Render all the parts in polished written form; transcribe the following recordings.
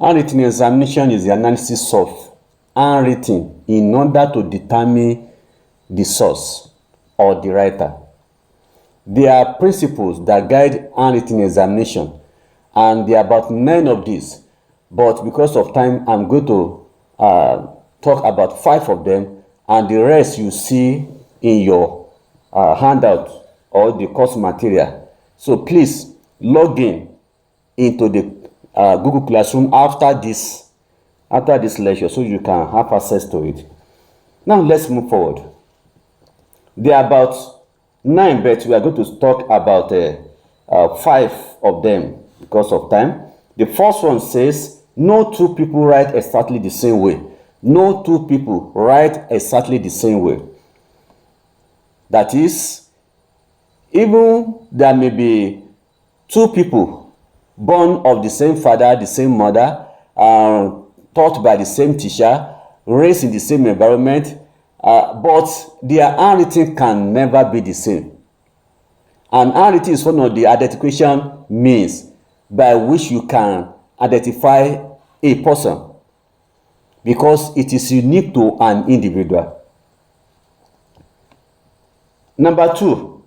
Handwriting examination is the analysis of handwriting in order to determine the source or the writer. There are principles that guide handwriting examination, and there are about 9 of these, but because of time I'm going to talk about 5 of them, and the rest you see in your handout or the course material. So please log in into the Google Classroom after this lecture so you can have access to it. Now let's move forward. There are about 9, but we are going to talk about 5 of them because of time. The first one says, no two people write exactly the same way. No two people write exactly the same way. That is, even there may be 2 people born of the same father, the same mother, taught by the same teacher, raised in the same environment, but their handwriting can never be the same. And handwriting is one of the identification means by which you can identify a person, because it is unique to an individual. Number 2,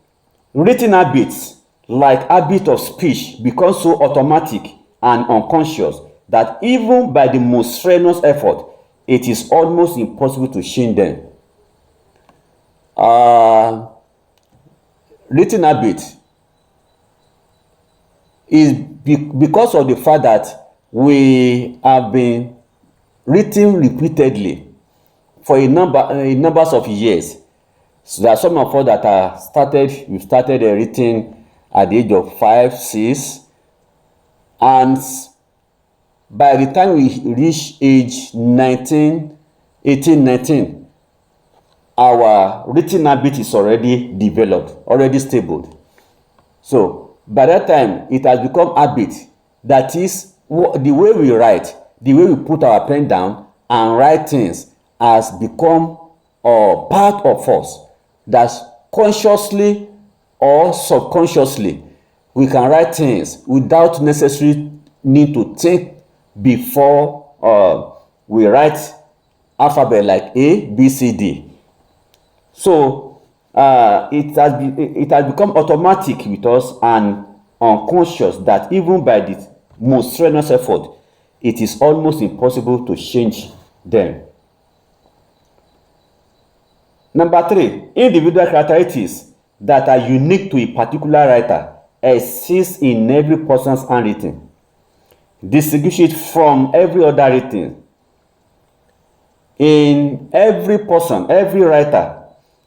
written habits like habit of speech become so automatic and unconscious that even by the most strenuous effort, it is almost impossible to change them. Written habit is because of the fact that we have been written repeatedly for a numbers of years. So there are some of us that we started writing at the age of 5, 6, and by the time we reach age 18, 19, our written habit is already developed, already stable. So by that time, it has become habit. That is, the way we write, the way we put our pen down and write things has become part of us. That's consciously or subconsciously, we can write things without necessarily need to think before we write alphabet like A, B, C, D. So it has become automatic with us and unconscious that even by the most strenuous effort, it is almost impossible to change them. Number 3, individual characteristics that are unique to a particular writer exist in every person's handwriting. Distinguish it from every other writing. In every person, every writer,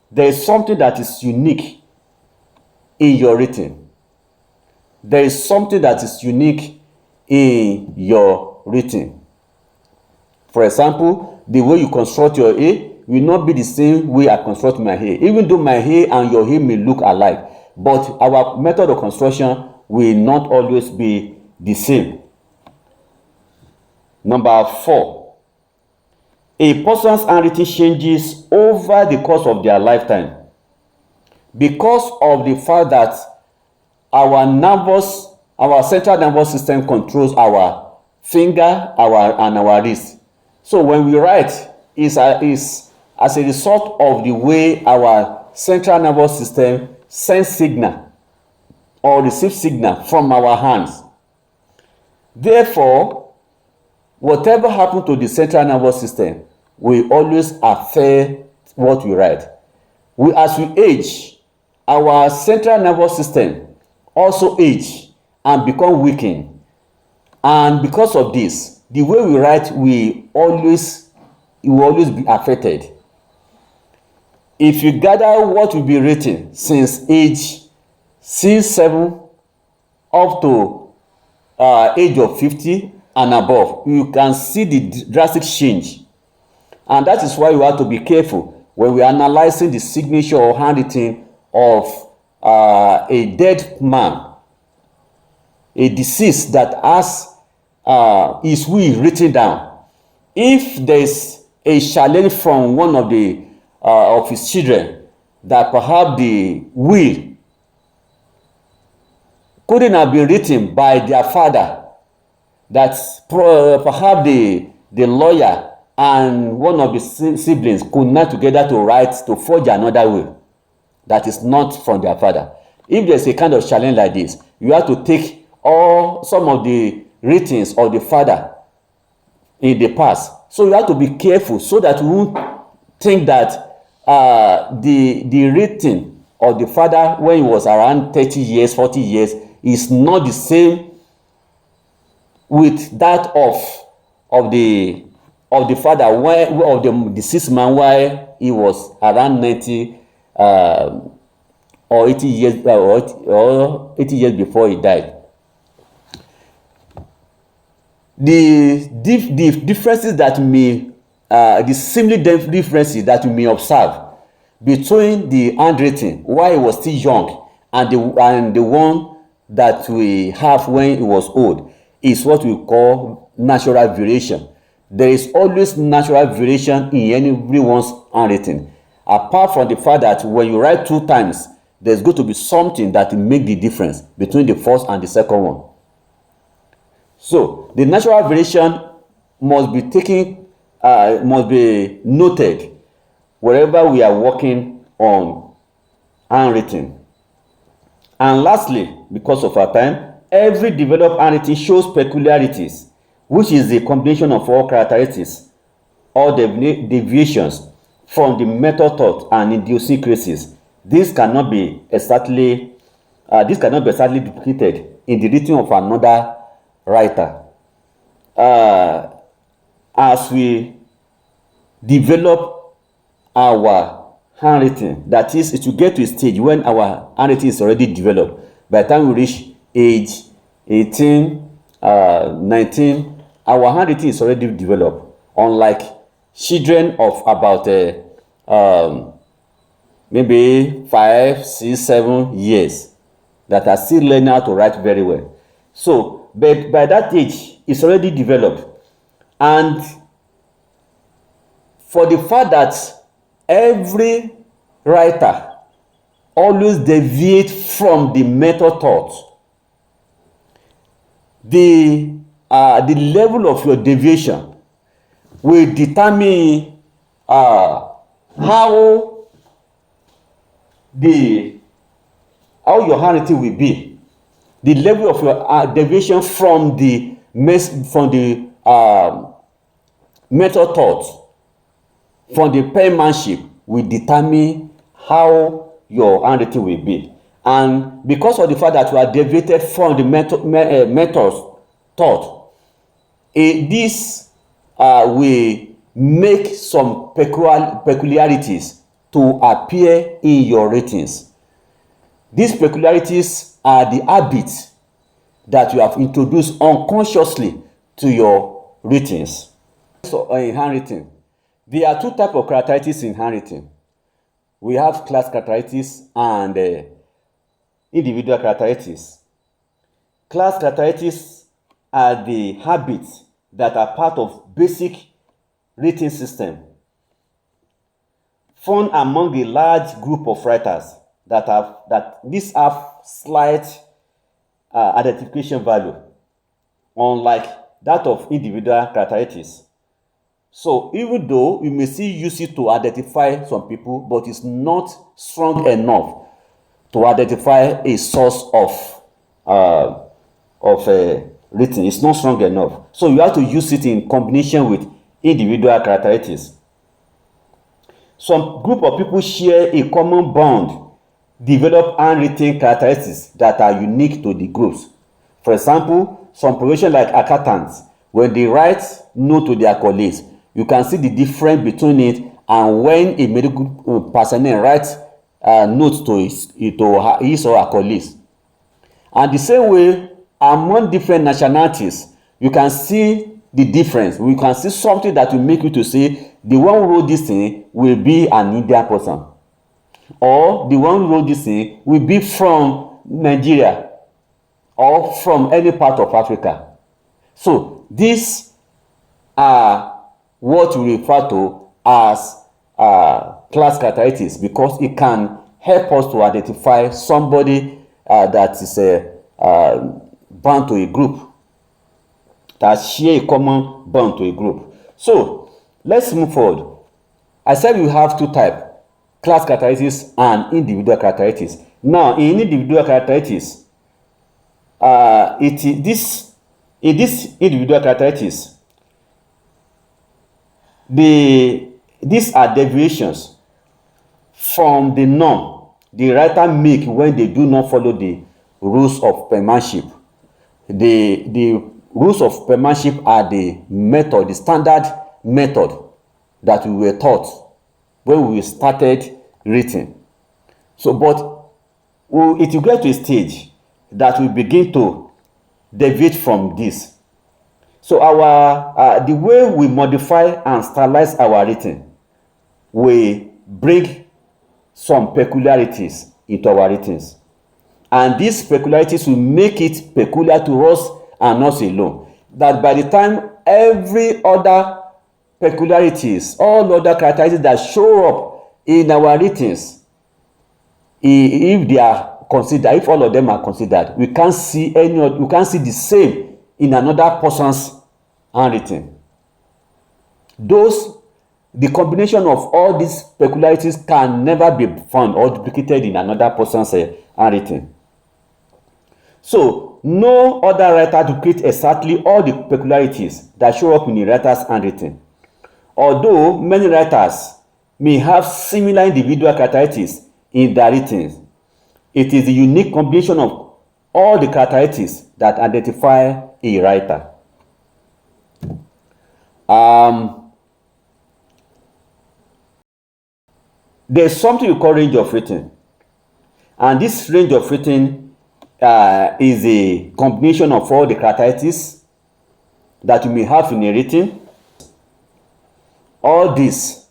there is something that is unique in your writing. There is something that is unique in your writing. For example, the way you construct your A will not be the same way I construct my A. Even though my A and your A may look alike, but our method of construction will not always be the same. Number 4, a person's handwriting changes over the course of their lifetime because of the fact that our central nervous system controls our finger, and our wrist. So when we write, is as a result of the way our central nervous system sends signal or receives signal from our hands. Therefore, whatever happens to the central nervous system will always affect what we write. As we age, our central nervous system also age and become weakened, and because of this, the way we write will always be affected. If you gather what will be written since age 6, 7 up to age of 50 and above, you can see the drastic change. And that is why you have to be careful when we are analyzing the signature or handwriting of a dead man, a deceased that has his will written down. If there is a challenge from one of his children that perhaps the will couldn't have been written by their father, that perhaps the lawyer and one of the siblings could not together to forge another will that is not from their father. If there's a kind of challenge like this, you have to take some of the writings of the father in the past. So you have to be careful so that you won't think that the written of the father when he was around 30 years, 40 years is not the same with that of the father of the deceased man while he was around 90 or 80 years or 80 years before he died. The differences that may the similar differences that we may observe between the handwriting while he was still young and the one that we have when he was old is what we call natural variation. There is always natural variation in everyone's handwriting, apart from the fact that when you write 2 times, there's going to be something that will make the difference between the first and the second one. So the natural variation must be must be noted wherever we are working on handwriting. And lastly, because of our time, every developed handwriting shows peculiarities, which is a combination of all characteristics or deviations from the method taught and idiosyncrasies. This cannot be exactly duplicated in the writing of another writer. As we develop our handwriting, that is, it will get to a stage when our handwriting is already developed. By the time we reach age 18, 19, our handwriting is already developed, unlike children of about maybe 5, 6, 7 years that are still learning how to write very well. So, but by that age, it's already developed. And for the fact that every writer always deviates from the method taught, the level of your deviation will determine how your handwriting will be. The level of your deviation from the method taught, from the penmanship, will determine how your handwriting will be. And because of the fact that you are deviated from the methods taught, this will make some peculiarities to appear in your ratings. These peculiarities are the habits that you have introduced unconsciously to your ratings. So in handwriting, there are 2 types of characteristics in handwriting. We have class characteristics and individual characteristics. Class characteristics are the habits that are part of basic writing system found among a large group of writers that these have slight identification value, unlike that of individual characteristics. So even though we may still use it to identify some people, but it's not strong enough to identify a source of writing. It's not strong enough. So you have to use it in combination with individual characteristics. Some group of people share a common bond, develop handwritten characteristics that are unique to the groups. For example, some professions like accountants, when they write note to their colleagues, you can see the difference between it and when a medical personnel writes notes to his or her colleagues. And the same way, among different nationalities, you can see the difference. We can see something that will make you to say the one who wrote this thing will be an Indian person, or the one who wrote this thing will be from Nigeria or from any part of Africa. So these are what we refer to as class characteristics, because it can help us to identify somebody that is bound to a group. that share a common bond to a group. So let's move forward. I said we have two types, class characteristics and individual characteristics. Now, in individual characteristics, in this individual characteristics, these are deviations from the norm the writer make when they do not follow the rules of penmanship. The rules of penmanship are the method, the standard method that we were taught when we started writing. So, but it will get to a stage that we begin to deviate from this. So our the way we modify and stylize our writing will bring some peculiarities into our writings, and these peculiarities will make it peculiar to us and us alone, that by the time every other peculiarities, all other characteristics that show up in our writings, if they are considered, if all of them are considered, we can't see we can't see the same in another person's handwriting. The combination of all these peculiarities can never be found or duplicated in another person's handwriting. So no other writer duplicates exactly all the peculiarities that show up in a writer's handwriting. Although many writers may have similar individual characteristics in their writings, it is the unique combination of all the characteristics that identify a writer. There's something we call range of writing, and this range of writing is a combination of all the characteristics that you may have in a writing. All this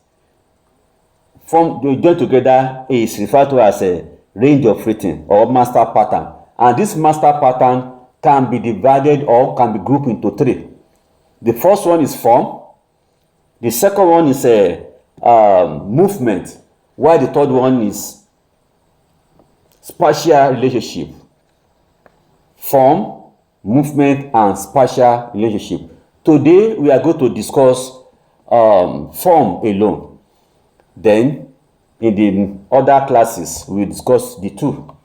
joined together is referred to as a range of writing or master pattern, and this master pattern can be divided or can be grouped into three. The first one is form, the second one is a movement, while the third one is spatial relationship. Form, movement, and spatial relationship. Today we are going to discuss form alone. Then in the other classes we will discuss the two.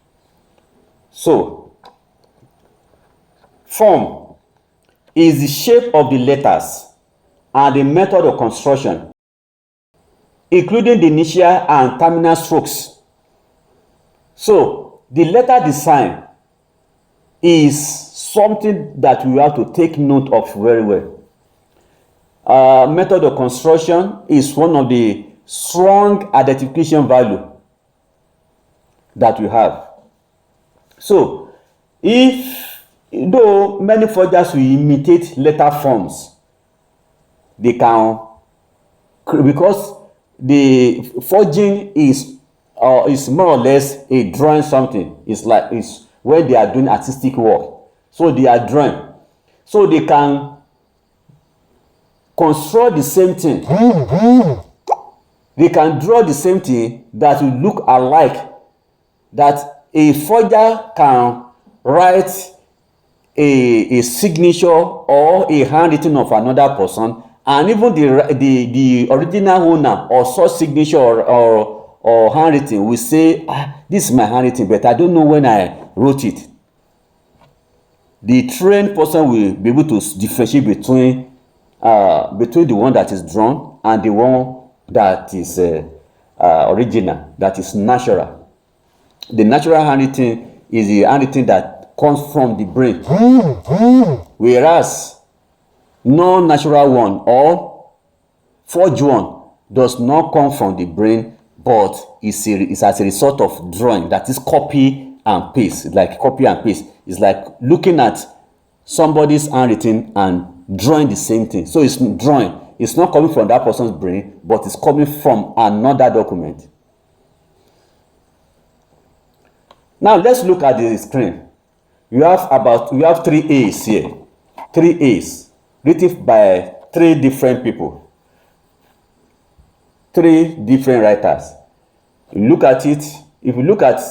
So form is the shape of the letters and the method of construction, including the initial and terminal strokes. So the letter design is something that we have to take note of very well. Method of construction is one of the strong identification value that we have. So though many forgers will imitate letter forms, they can, because the forging is more or less a drawing something. It's when they are doing artistic work, so they are drawing, so they can construct the same thing. They can draw the same thing that will look alike, that a forger can write a signature or a handwriting of another person, and even the original owner or such signature or handwriting will say, this is my handwriting, but I don't know when I wrote it. The trained person will be able to differentiate between the one that is drawn and the one that is original, that is natural. The natural handwriting is the handwriting that comes from the brain, whereas non-natural one or forged one does not come from the brain, but is as a result of drawing, that is copy and paste. It's like copy and paste. It's like looking at somebody's handwriting and drawing the same thing. So it's drawing. It's not coming from that person's brain, but it's coming from another document. Now let's look at the screen. We have 3 A's here. 3 A's written by 3 different people. 3 different writers. You look at it. If you look at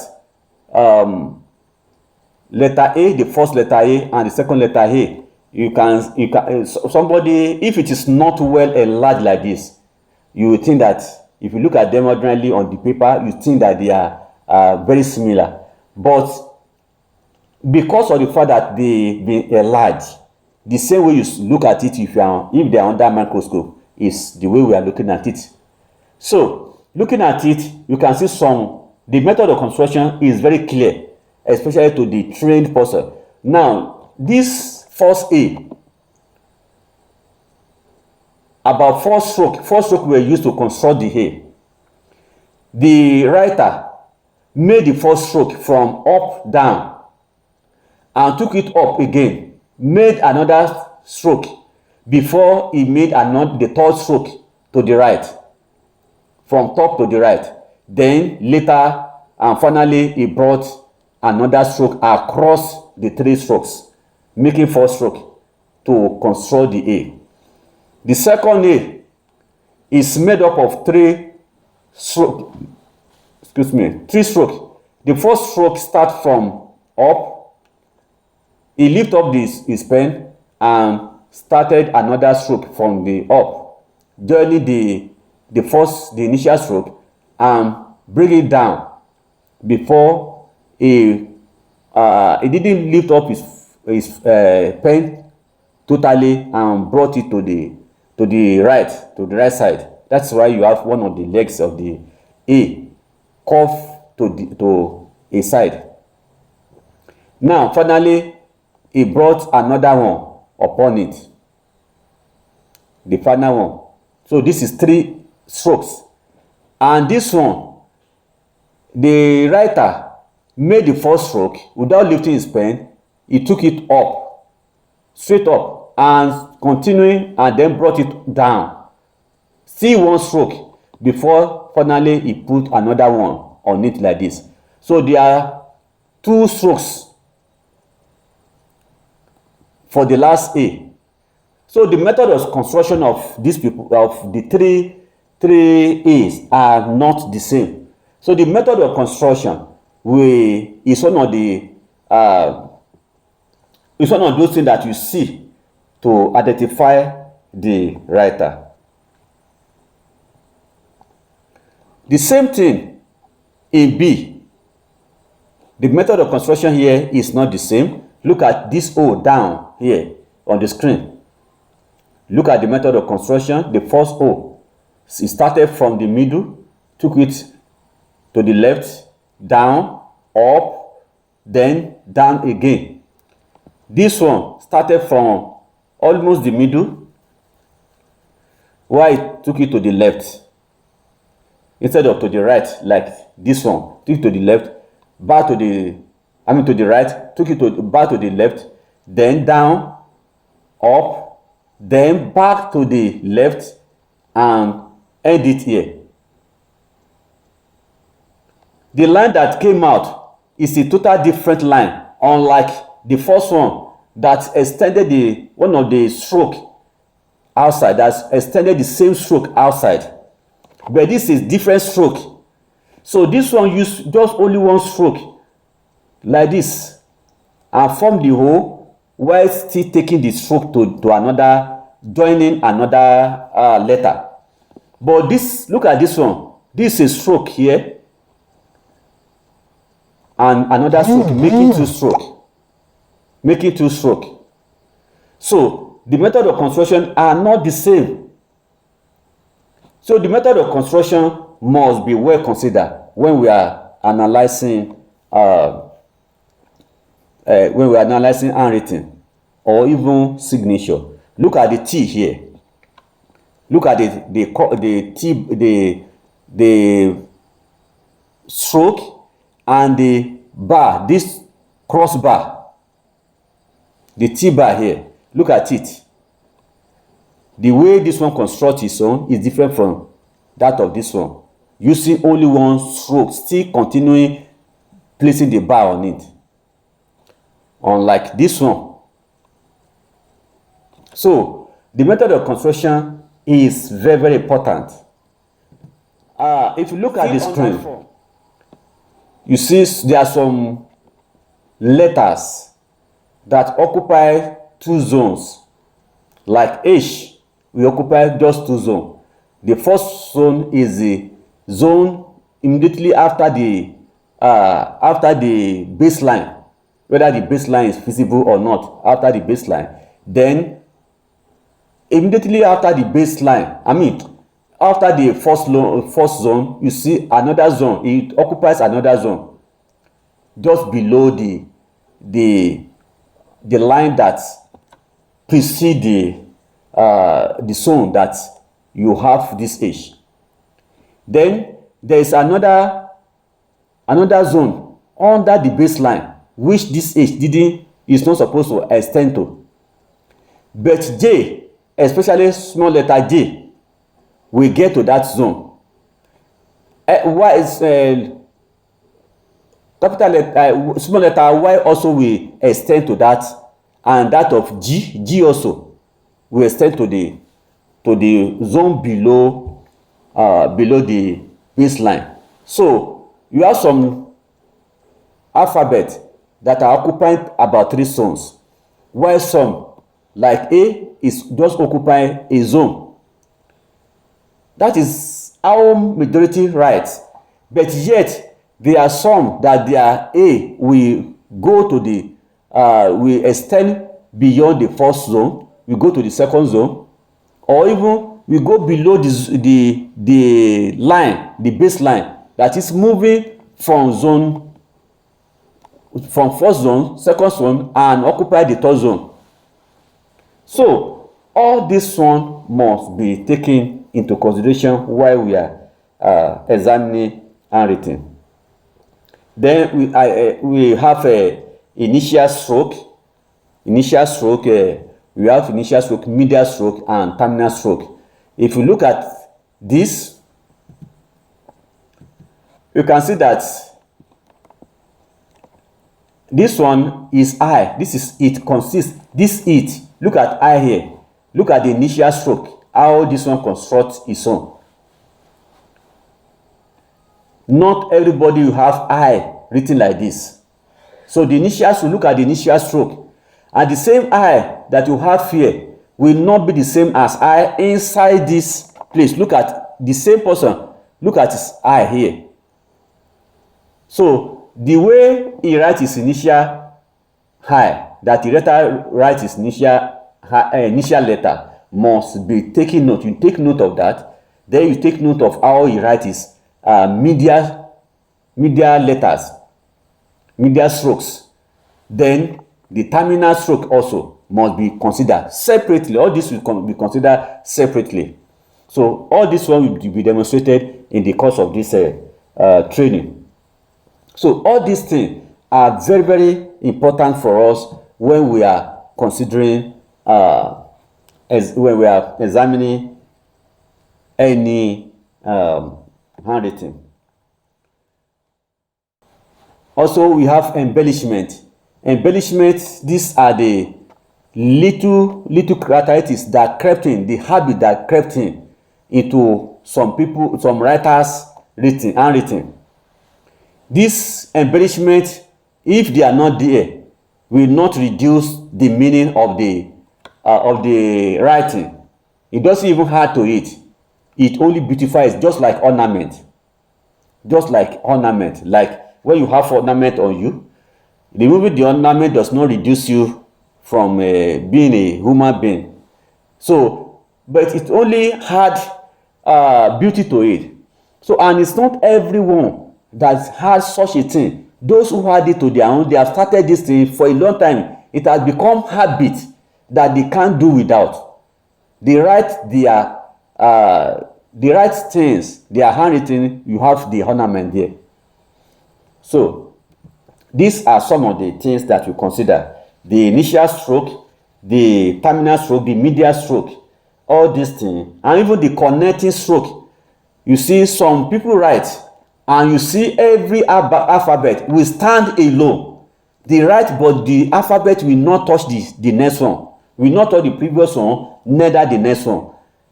letter A, the first letter A, and the second letter A, somebody, if it is not well enlarged like this, you will think that if you look at them ordinarily on the paper, you think that they are very similar. But because of the fact that they've been enlarged, the same way you look at it if they are under microscope is the way we are looking at it. So looking at it, you can see the method of construction is very clear, especially to the trained person. Now, this first A, about four stroke were used to construct the A. The writer made the first stroke from up down and took it up again, made another stroke before he made the third stroke to the right, from top to the right. Then later and finally he brought another stroke across the three strokes, making four stroke to construct the A. The second A is made up of three strokes. The first stroke starts from up. He lifted up his pen and started another stroke from the up, joining the initial stroke and bring it down before he didn't lift up his pen totally and brought it to the right side. That's why you have one of the legs of the A curve to a side. Now finally he brought another one upon it, the final one. So this is three strokes, and this one, the writer made the first stroke without lifting his pen. He took it up, straight up, and continuing, and then brought it down, still one stroke, before finally he put another one on it like this. So there are two strokes for the last A. So the method of construction of these people, of the three A's, are not the same. So the method of construction is one of those things that you see to identify the writer. The same thing in B. The method of construction here is not the same. Look at this O down here on the screen. Look at the method of construction. The first O, it started from the middle, took it to the left, down, up, then down again. This one started from almost the middle, while it took it to the left instead of to the right, like this one. Took it to the left, back to the right, took it back to the left, then down, up, then back to the left, and end it here. The line that came out is a total different line, unlike the first one that extended one of the stroke outside, that extended the same stroke outside. But this is different stroke. So this one used just only one stroke like this and form the hole, while still taking the stroke to another, joining another letter. But this, look at this one. This is a stroke here and another stroke, making two stroke. So the method of construction are not the same. So the method of construction must be well considered when we are analyzing handwriting or even signature. Look at the T here. Look at the stroke and the bar, this cross bar, the T bar here. Look at it. The way this one constructs its own is different from that of this one, using only one stroke, still continuing placing the bar on it, unlike this one. So the method of construction is very, very important. If you look at the screen, you see there are some letters that occupy two zones. Like H, we occupy just two zones. The first zone is the zone immediately after the baseline, whether the baseline is visible or not. After the baseline, then immediately after the baseline, after the first zone, you see another zone. It occupies another zone just below the line that precedes the zone that you have this H. Then there is another zone under the baseline which this H is not supposed to extend to. But J, especially small letter J, will get to that zone. Y is capital letter, small letter Y also will extend to that, and that of G also will extend to the zone below the baseline. So you have some alphabet that are occupying about three zones, while some like A is just occupying a zone. That is how majority writes. But yet there are some that their A will go to the will extend beyond the first zone, we go to the second zone, or even we go below the line, the baseline, that is moving from first zone, second zone, and occupy the third zone. So all this one must be taken into consideration while we are examining handwriting. Then we have initial stroke, we have initial stroke, medial stroke, and terminal stroke. If you look at this, you can see that this one is I. This is it consists. This it. Look at I here. Look at the initial stroke. How this one constructs its own. Not everybody will have I written like this. So the initial stroke, look at the initial stroke. And the same I that you have here will not be the same as I inside this place. Look at the same person. Look at his I here. So the way he writes his initial I, that the writer writes his initial letter, must be taken note. You take note of that. Then you take note of how he writes his medial letters, medial strokes. Then the terminal stroke also must be considered separately. All this will be considered separately. So all this one will be demonstrated in the course of this training. So all these things are very, very important for us when we are considering, when we are examining any handwriting. Also, we have embellishment. Embellishment, these are the little characteristics that crept in, the habit that crept in into some people, some writers' handwriting. This embellishment, if they are not there, will not reduce the meaning of the writing. It doesn't even add to it. It only beautifies, just like ornament. Just like ornament. Like when you have ornament on you, removing the ornament does not reduce you from being a human being. So, but it only had beauty to it. So, and it's not everyone that has such a thing. Those who had it to their own, they have started this thing for a long time. It has become habit that they can't do without. They write things, their handwriting, you have the ornament there. So these are some of the things that you consider: the initial stroke, the terminal stroke, the medial stroke, all these things, and even the connecting stroke. You see, some people write, and you see every alphabet will stand alone. They write, but the alphabet will not touch the next one, will not touch the previous one, neither the next one.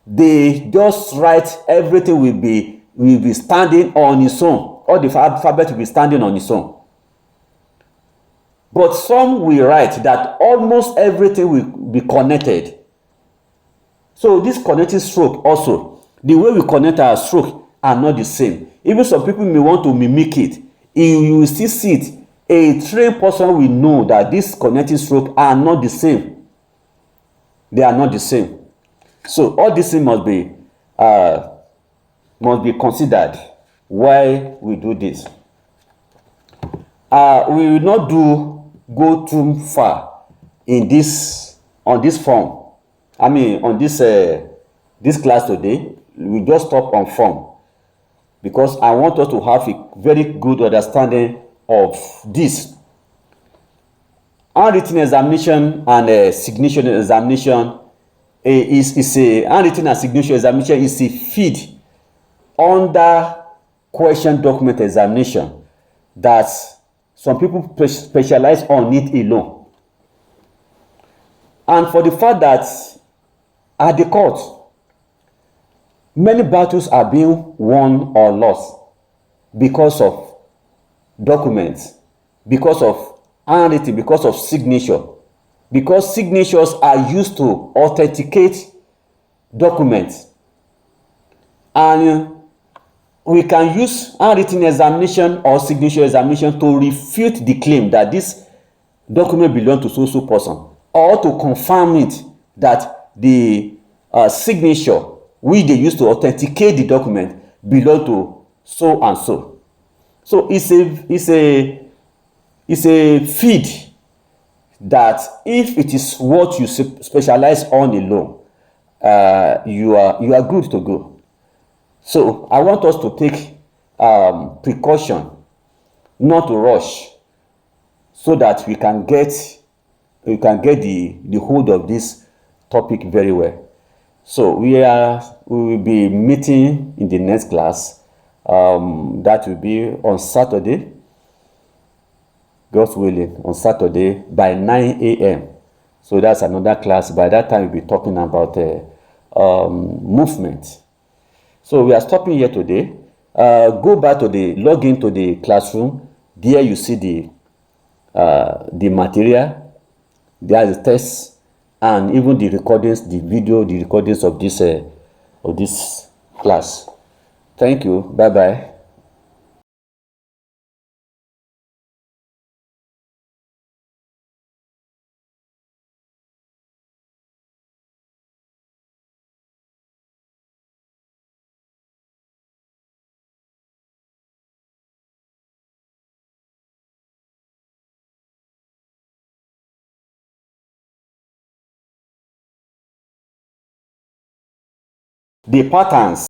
They just write, everything will be standing on its own. All the alphabet will be standing on its own. But some will write that almost everything will be connected. So this connecting stroke also, the way we connect our stroke are not the same. Even some people may want to mimic it. You will still see it. A trained person will know that these connecting stroke are not the same. They are not the same. So all these things must be considered why we do this. We will not go too far in this on this form. I mean on this class today. We just stop on form because I want us to have a very good understanding of this. Handwritten examination and signature examination is a handwritten and signature examination is a feed under question document examination that some people specialize on it alone. And for the fact that at the court, many battles are being won or lost because of documents, because of handwriting, because of signature, because signatures are used to authenticate documents. And we can use handwritten examination or signature examination to refute the claim that this document belongs to so person, or to confirm it that the signature which they use to authenticate the document belong to so and so. So it's a feed that if it is what you specialize on alone, you are good to go. So I want us to take precaution not to rush, so that we can get the hold of this topic very well. So we will be meeting in the next class. That will be on Saturday, God's willing, on Saturday by 9 a.m. So that's another class. By that time, we'll be talking about movement. So we are stopping here today. Go back to log into the classroom. There you see the material. There is the tests and even the recordings, the recordings of this class. Thank you. Bye bye. The patterns